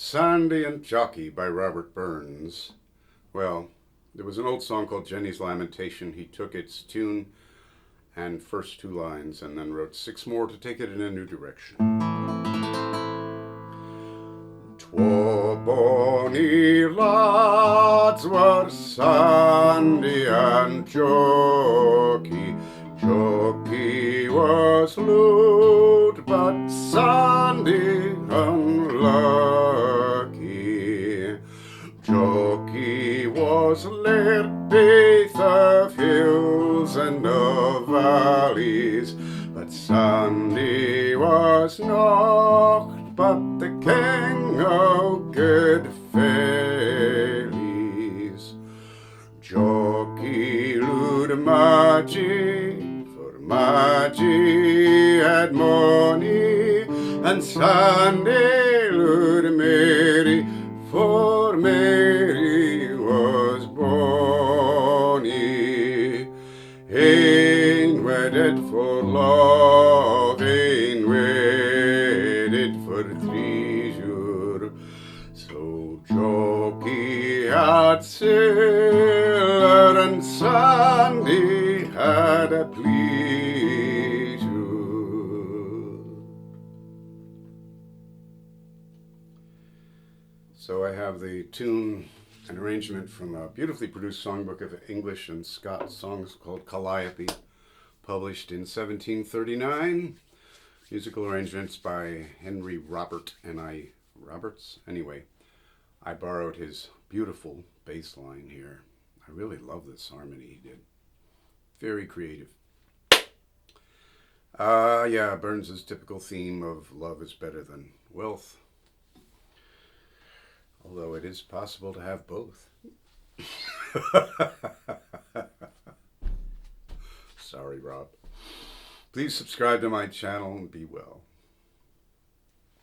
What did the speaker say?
Sandy and Jockie by Robert Burns. Well, there was an old song called Jenny's Lamentation. He took its tune and first two lines and then wrote six more to take it in a new direction. Twa bonny lads were Sandy and Jockie. Jockie was lewd, but Sandy unlucky. Jockie was laird, baith of hills and of valleys, but Sandy was nought but the king of good vallies. Jockie lewd Madgie, for Madgie had money, and Sandy lewd Mary, for Mary was bony. Ain't wedded for love, ain't wedded for treasure. So Jockie had siller and Sandy had a pleasure. So I have the tune and arrangement from a beautifully produced songbook of English and Scots songs called Calliope, published in 1739. Musical arrangements by Henry Robert and I. Roberts? Anyway, I borrowed his beautiful bass line here. I really love this harmony he did. Very creative. Yeah, Burns' typical theme of love is better than wealth. Although it is possible to have both. Sorry, Rob. Please subscribe to my channel and be well.